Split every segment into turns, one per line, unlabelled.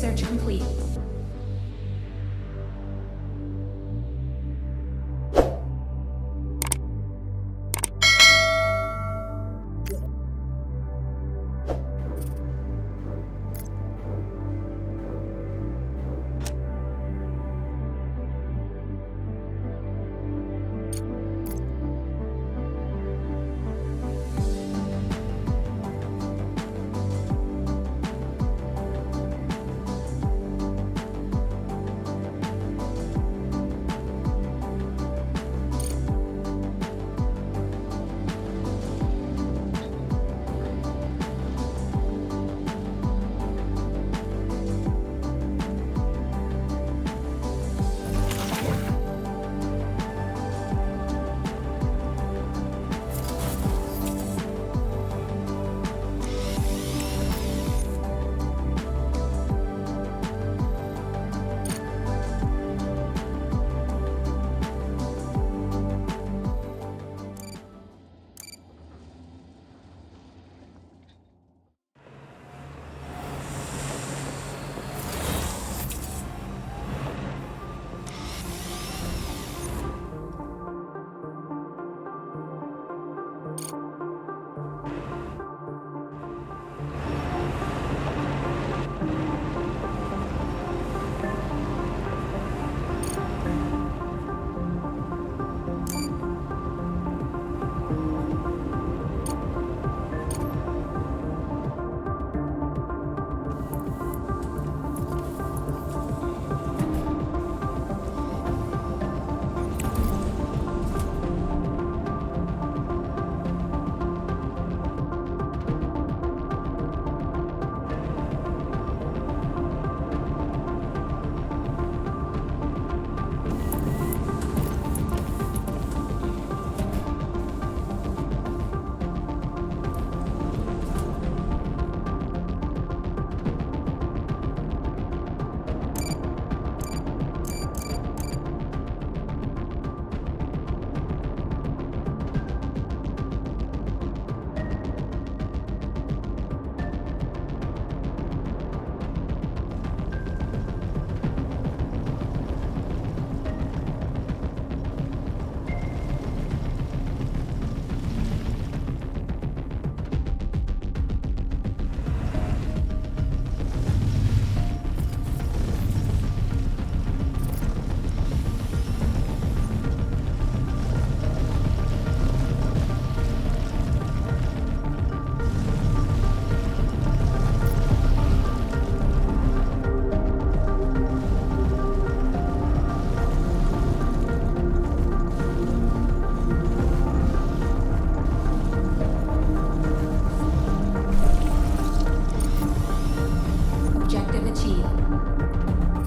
Search complete.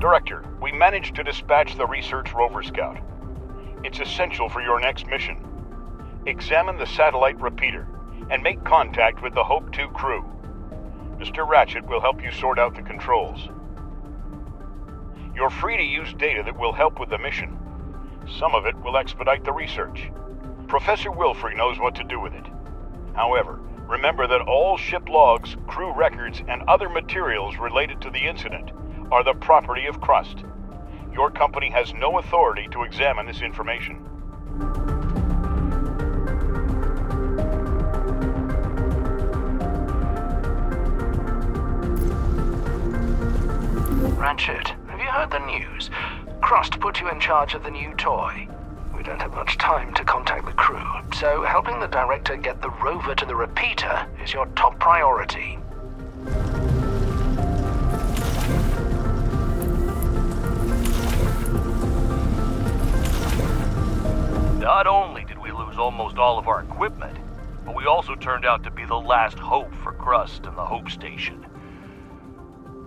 Director, we managed to dispatch the Research Rover Scout. It's essential for your next mission. Examine the satellite repeater and make contact with the Hope 2 crew. Mr. Ratchet will help you sort out the controls. You're free to use data that will help with the mission. Some of it will expedite the research. Professor Wilfrey knows what to do with it. However, remember that all ship logs, crew records, and other materials related to the incident are the property of Crust. Your company has no authority to examine this information.
Ratchet, have you heard the news? Crust put you in charge of the new toy. We don't have much time to contact the crew, so helping the director get the rover to the repeater is your top priority.
Not only did we lose almost all of our equipment, but we also turned out to be the last hope for Crust and the Hope Station.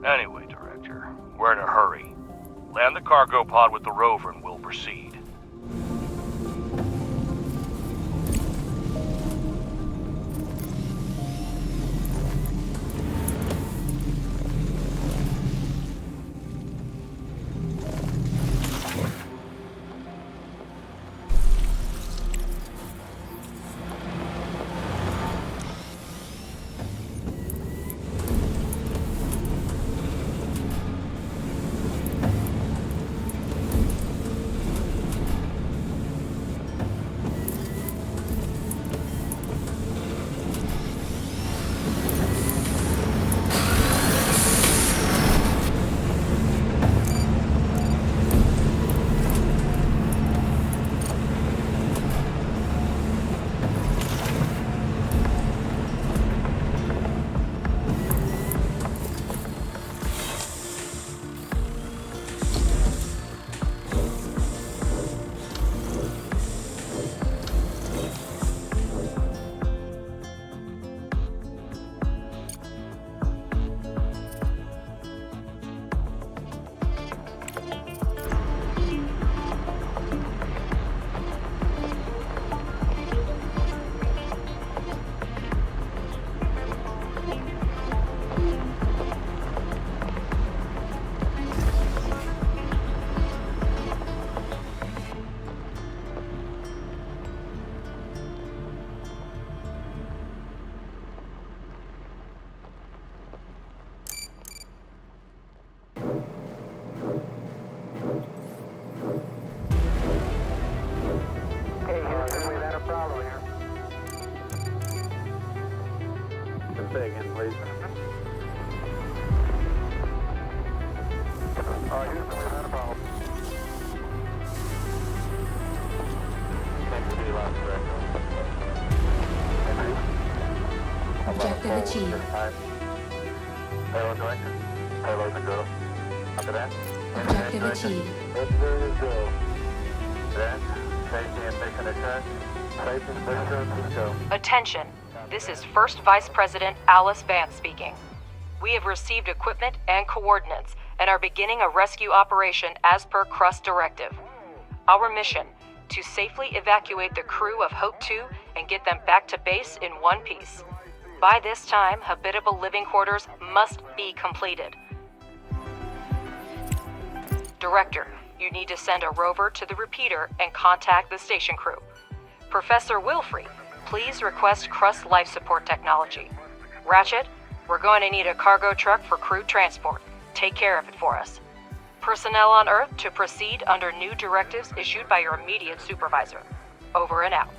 Anyway, Director, we're in a hurry. Land the cargo pod with the rover and we'll proceed.
Say again, please. Houston, we've had a problem. Thanks for the last director.
Objective achieved.
Payload direction. Payload's a go. After that.
Objective achieved.
Let's go. Then, safety and mission assurance. Safety and mission assurance, let's go.
Attention. This is First Vice President Alice Vance speaking. We have received equipment and coordinates and are beginning a rescue operation as per Crust directive. Our mission, to safely evacuate the crew of Hope 2 and get them back to base in one piece. By this time, habitable living quarters must be completed. Director, you need to send a rover to the repeater and contact the station crew. Professor Wilfrey, please request Crust life support technology. Ratchet, we're going to need a cargo truck for crew transport. Take care of it for us. Personnel on Earth to proceed under new directives issued by your immediate supervisor. Over and out.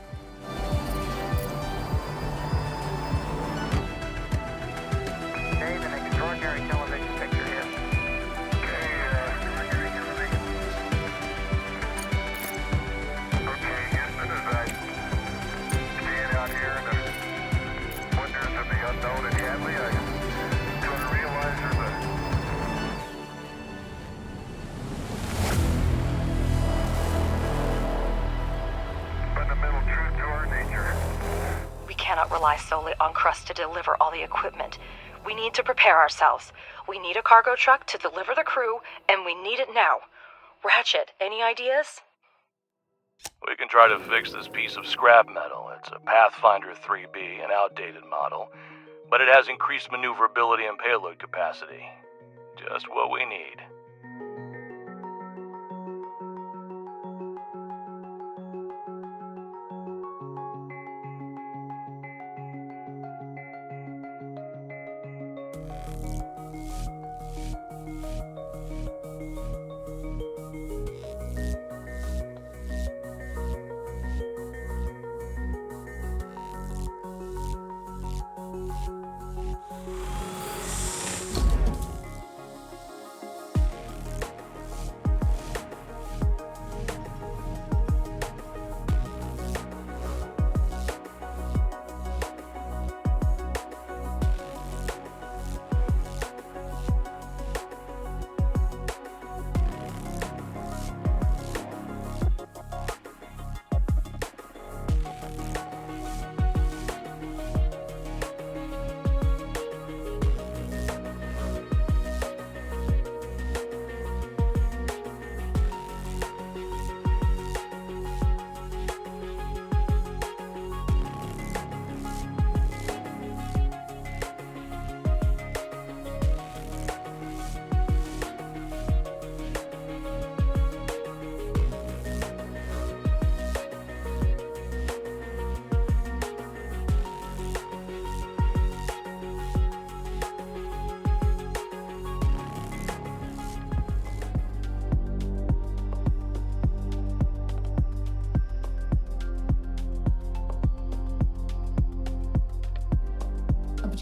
Dave, an extraordinary television picture here. Okay, Houston, as I stand out here in the wonders of the unknown in Hadley, I sort of realize there's a fundamental truth to our nature.
We cannot rely solely on Crust to deliver all the equipment. We need to prepare ourselves. We need a cargo truck to deliver the crew, and we need it now. Ratchet, any ideas?
We can try to fix this piece of scrap metal. It's a Pathfinder 3B, an outdated model, but it has increased maneuverability and payload capacity. Just what we need.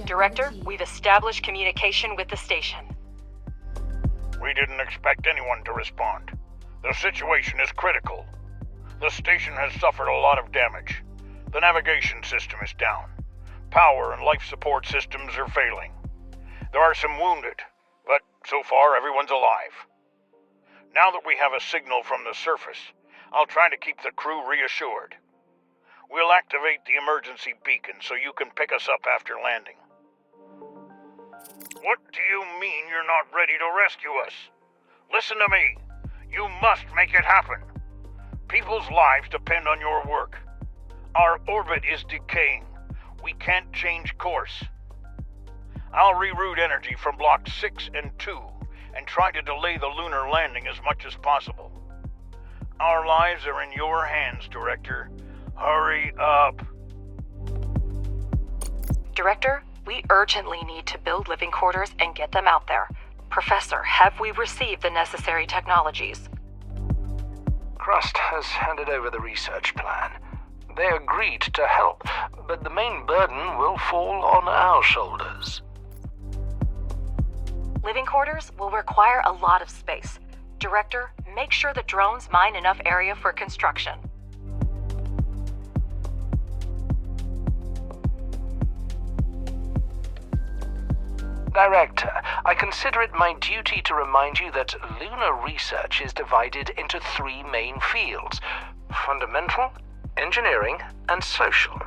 Director, we've established communication with the station.
We didn't expect anyone to respond. The situation is critical. The station has suffered a lot of damage. The navigation system is down. Power and life support systems are failing. There are some wounded, but so far everyone's alive. Now that we have a signal from the surface, I'll try to keep the crew reassured. We'll activate the emergency beacon so you can pick us up after landing. What do you mean you're not ready to rescue us? Listen to me. You must make it happen. People's lives depend on your work. Our orbit is decaying. We can't change course. I'll reroute energy from Block 6 and 2 and try to delay the lunar landing as much as possible. Our lives are in your hands, Director. Hurry up.
Director, we urgently need to build living quarters and get them out there. Professor, have we received the necessary technologies?
Crust has handed over the research plan. They agreed to help, but the main burden will fall on our shoulders.
Living quarters will require a lot of space. Director, make sure the drones mine enough area for construction.
Director, I consider it my duty to remind you that lunar research is divided into 3 main fields: fundamental, engineering, and social.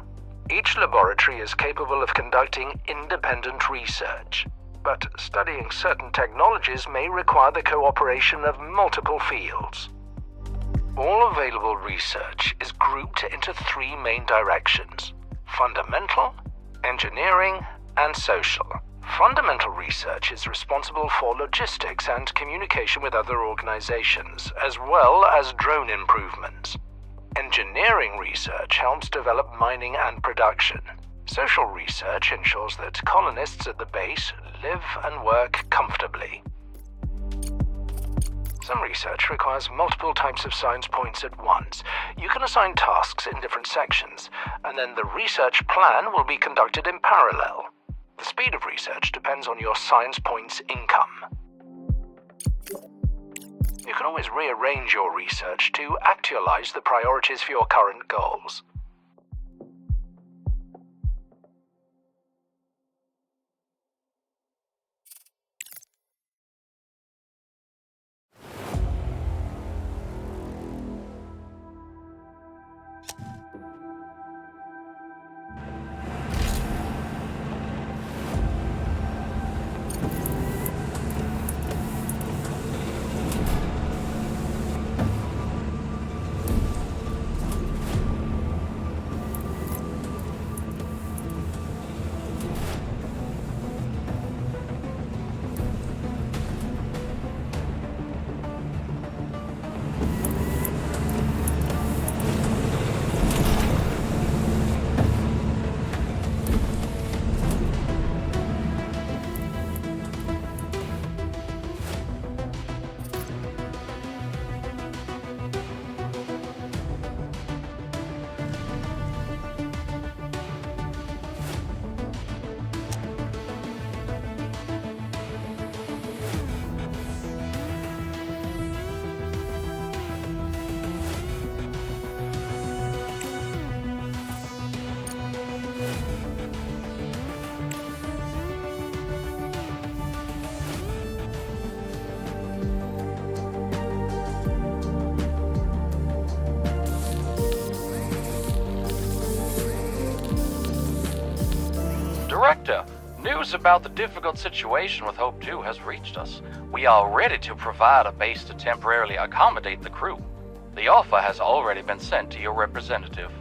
Each laboratory is capable of conducting independent research, but studying certain technologies may require the cooperation of multiple fields. All available research is grouped into 3 main directions: fundamental, engineering, and social. Fundamental research is responsible for logistics and communication with other organizations, as well as drone improvements. Engineering research helps develop mining and production. Social research ensures that colonists at the base live and work comfortably. Some research requires multiple types of science points at once. You can assign tasks in different sections, and then the research plan will be conducted in parallel. The speed of research depends on your science points income. You can always rearrange your research to actualize the priorities for your current goals.
Director, news about the difficult situation with Hope 2 has reached us. We are ready to provide a base to temporarily accommodate the crew. The offer has already been sent to your representative.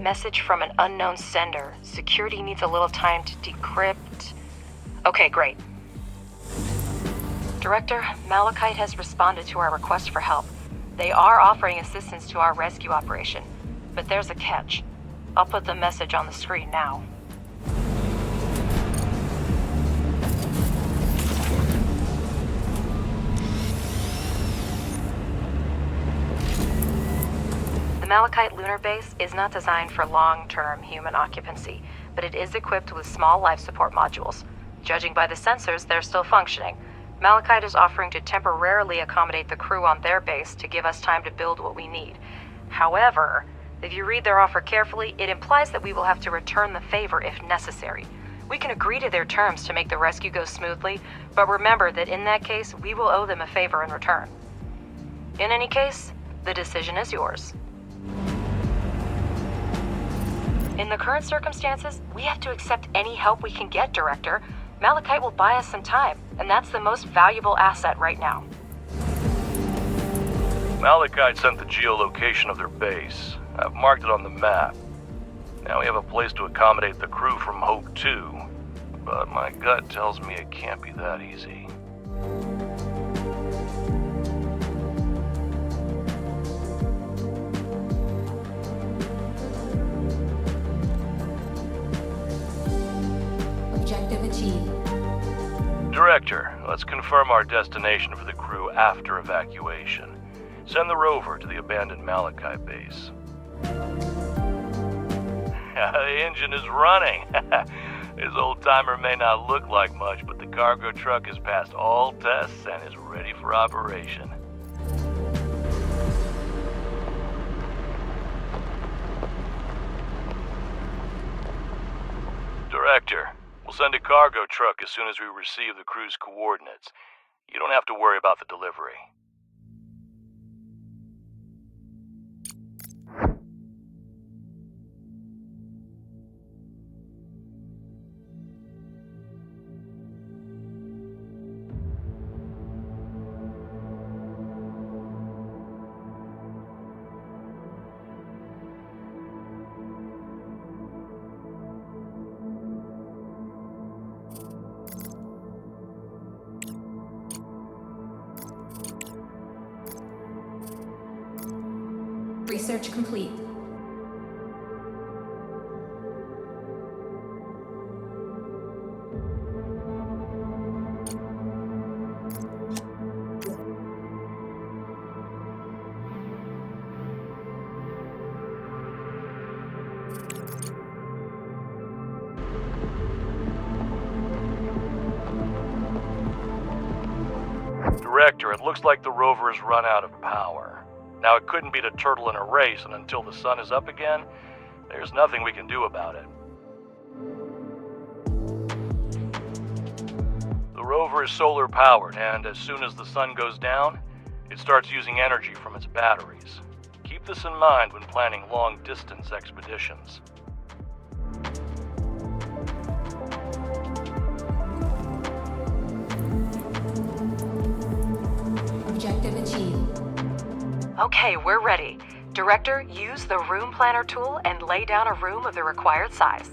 Message from an unknown sender. Security needs a little time to decrypt. Okay, great. Director, Malachite has responded to our request for help. They are offering assistance to our rescue operation, but there's a catch. I'll put the message on the screen now. The Malachite lunar base is not designed for long-term human occupancy, but it is equipped with small life support modules. Judging by the sensors, they're still functioning. Malachite is offering to temporarily accommodate the crew on their base to give us time to build what we need. However, if you read their offer carefully, it implies that we will have to return the favor if necessary. We can agree to their terms to make the rescue go smoothly, but remember that in that case, we will owe them a favor in return. In any case, the decision is yours. In the current circumstances, we have to accept any help we can get, Director. Malachite will buy us some time, and that's the most valuable asset right now.
Malachite sent the geolocation of their base. I've marked it on the map. Now we have a place to accommodate the crew from Hope 2, but my gut tells me it can't be that easy.
Objective achieved.
Director, let's confirm our destination for the crew after evacuation. Send the rover to the abandoned Malachi base. The engine is running. This old-timer may not look like much, but the cargo truck has passed all tests and is ready for operation. Director, we'll send a cargo truck as soon as we receive the crew's coordinates. You don't have to worry about the delivery.
Research complete.
Director, it looks like the rover has run out of power. Now, it couldn't beat a turtle in a race, and until the sun is up again, there's nothing we can do about it. The rover is solar powered, and as soon as the sun goes down, it starts using energy from its batteries. Keep this in mind when planning long-distance expeditions.
Objective achieved.
Okay, we're ready. Director, use the room planner tool and lay down a room of the required size.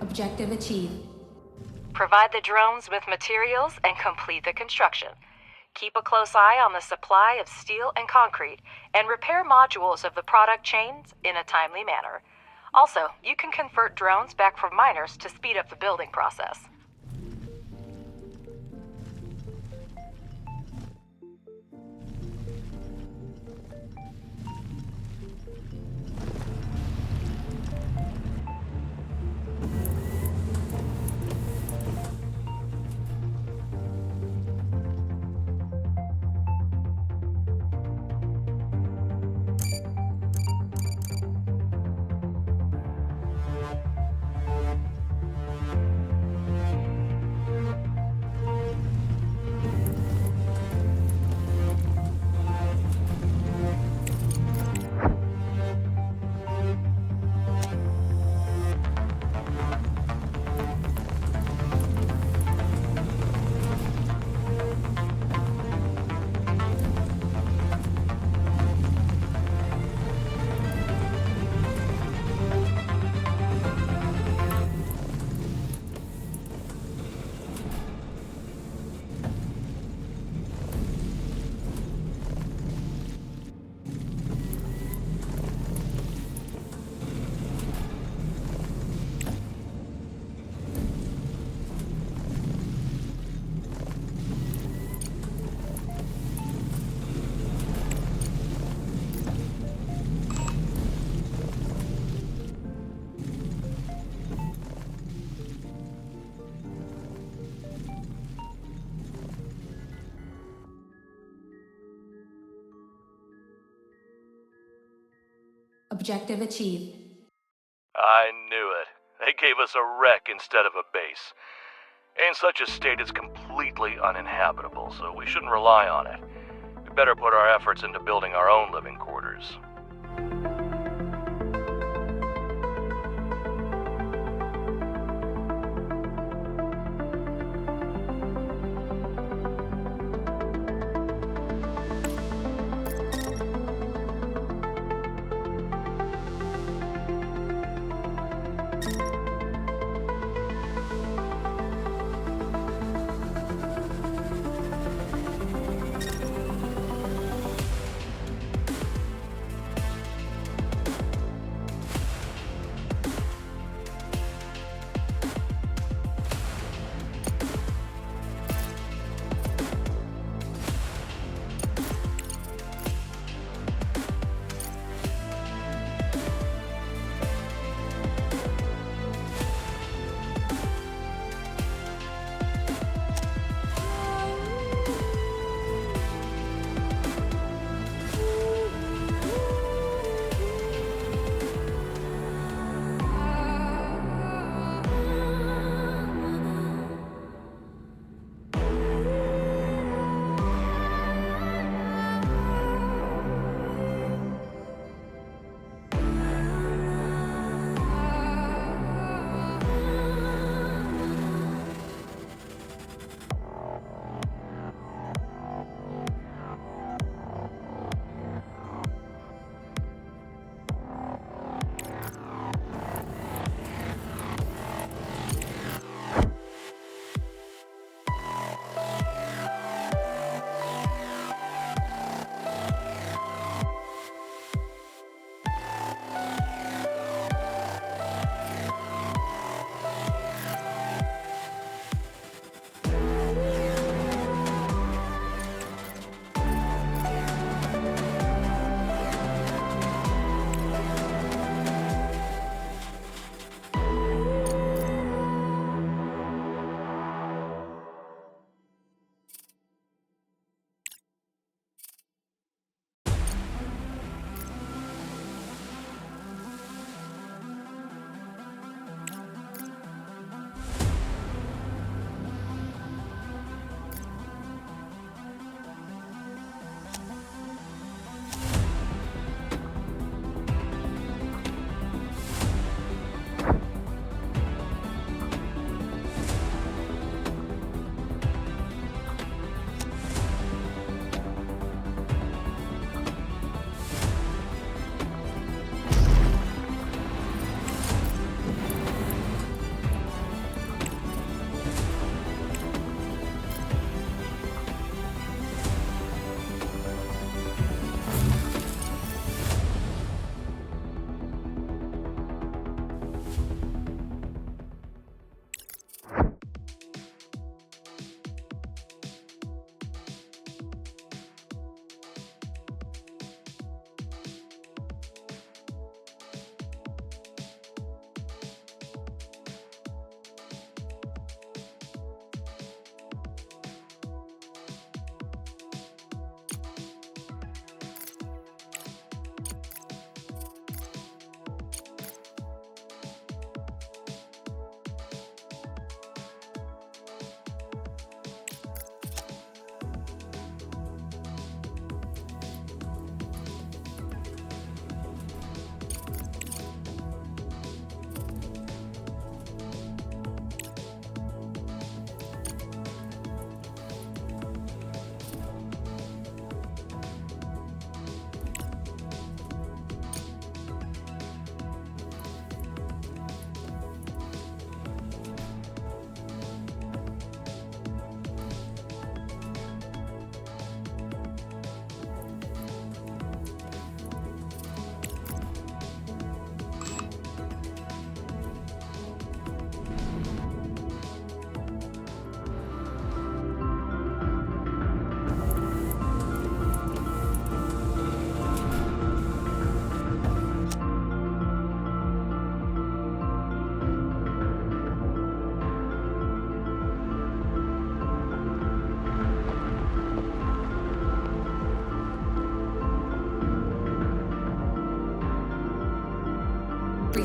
Objective achieved.
Provide the drones with materials and complete the construction. Keep a close eye on the supply of steel and concrete, and repair modules of the product chains in a timely manner. Also, you can convert drones back from miners to speed up the building process.
Objective achieved.
I knew it. They gave us a wreck instead of a base. In such a state, it's completely uninhabitable, so we shouldn't rely on it. We better put our efforts into building our own living quarters.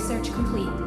Research complete.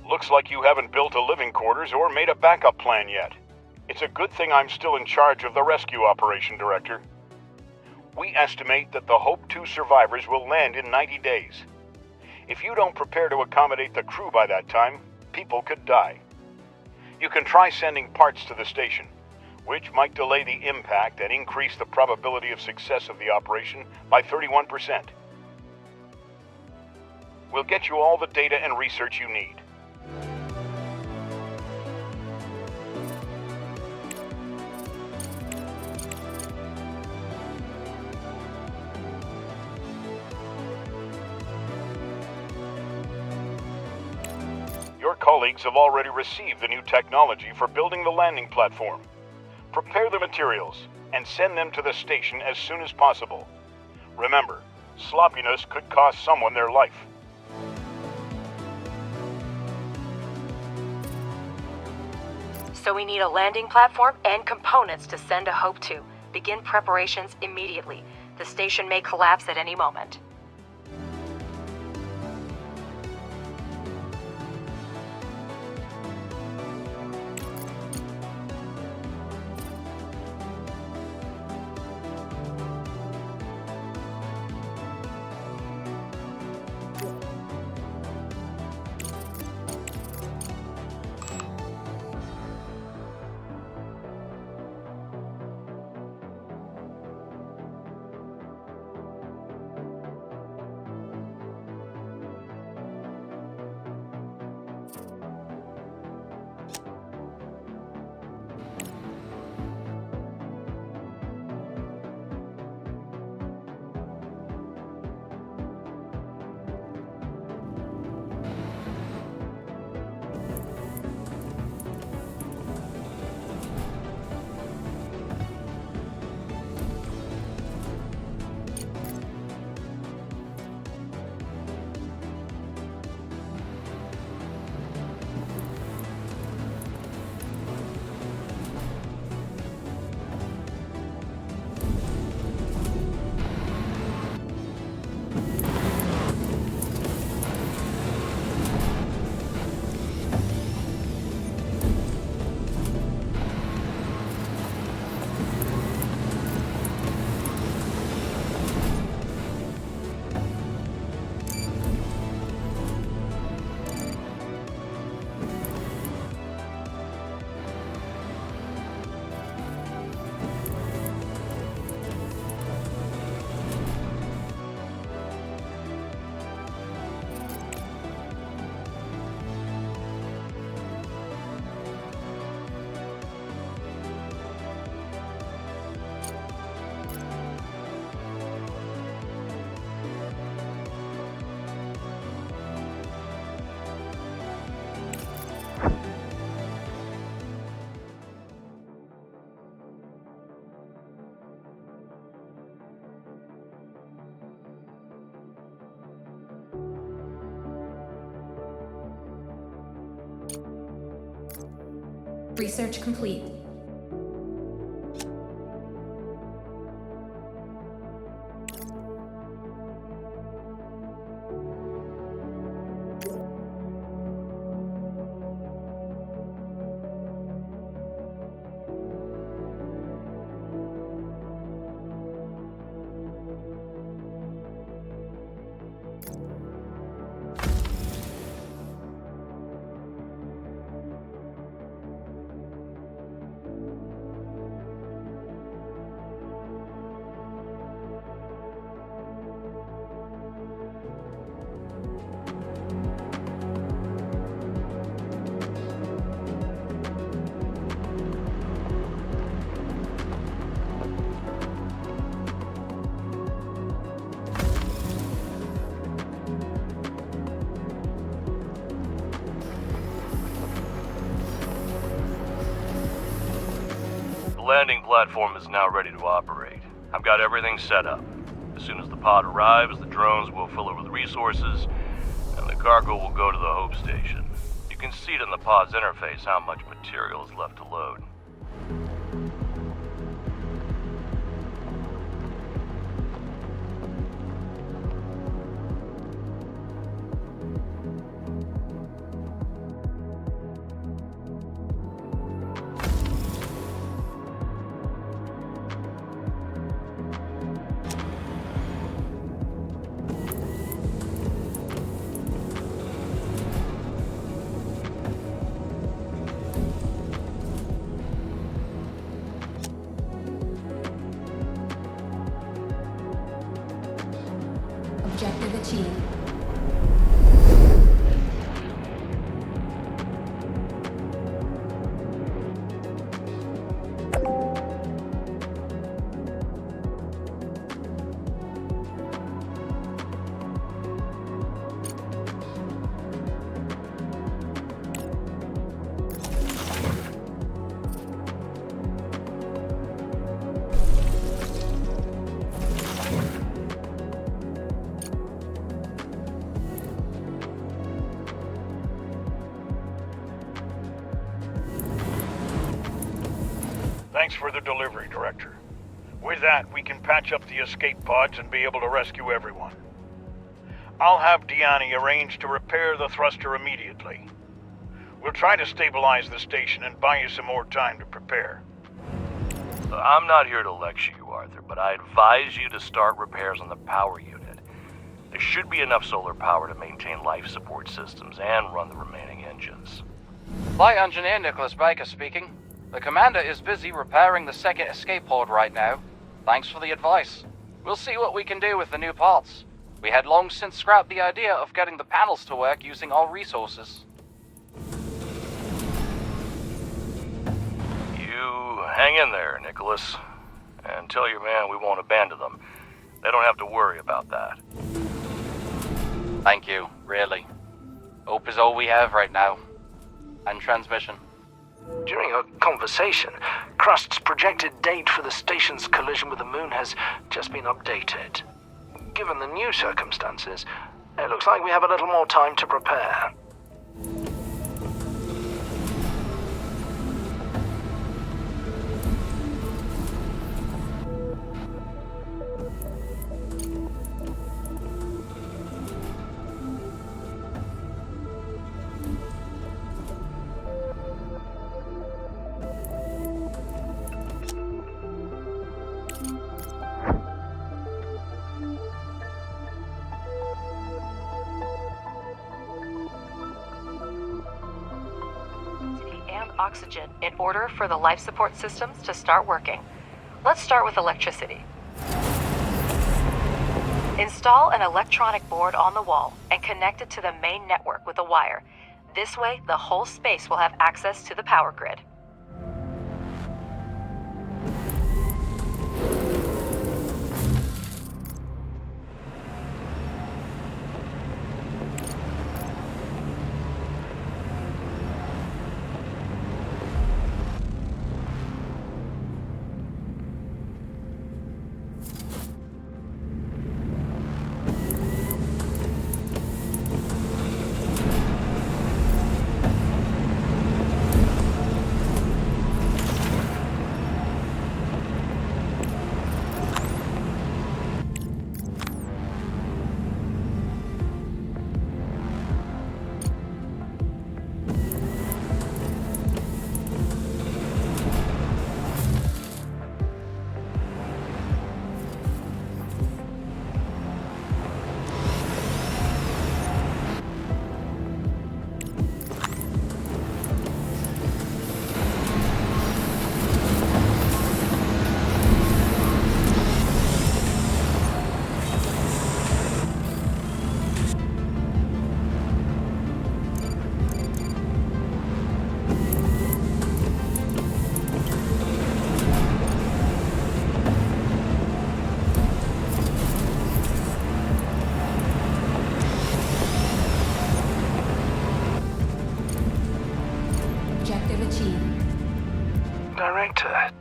Looks like you haven't built a living quarters or made a backup plan yet. It's a good thing I'm still in charge of the rescue operation, Director. We estimate that the Hope 2 survivors will land in 90 days. If you don't prepare to accommodate the crew by that time, people could die. You can try sending parts to the station, which might delay the impact and increase the probability of success of the operation by 31%. We'll get you all the data and research you need. Your colleagues have already received the new technology for building the landing platform. Prepare the materials and send them to the station as soon as possible. Remember, sloppiness could cost someone their life.
So we need a landing platform and components to send to Hope 2. Begin preparations immediately. The station may collapse at any moment.
Research complete.
The landing platform is now ready to operate. I've got everything set up. As soon as the pod arrives, the drones will fill it with resources, and the cargo will go to the Hope Station. You can see it in the pod's interface how much material is left to load.
Objective achieved.
Thanks for the delivery, Director. With that, we can patch up the escape pods and be able to rescue everyone. I'll have Deani arrange to repair the thruster immediately. We'll try to stabilize the station and buy you some more time to prepare.
I'm not here to lecture you, Arthur, but I advise you to start repairs on the power unit. There should be enough solar power to maintain life support systems and run the remaining engines.
Flight Engineer Nicholas Baker speaking. The Commander is busy repairing the second escape pod right now. Thanks for the advice. We'll see what we can do with the new parts. We had long since scrapped the idea of getting the panels to work using our resources.
You hang in there, Nicholas. And tell your man we won't abandon them. They don't have to worry about that.
Thank you, really. Hope is all we have right now. And transmission.
During our conversation, Crust's projected date for the station's collision with the moon has just been updated. Given the new circumstances, it looks like we have a little more time to prepare.
Oxygen in order for the life support systems to start working. Let's start with electricity. Install an electronic board on the wall and connect it to the main network with a wire. This way, the whole space will have access to the power grid.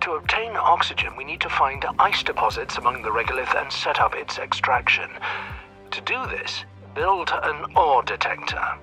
To obtain oxygen, we need to find ice deposits among the regolith and set up its extraction. To do this, build an ore detector.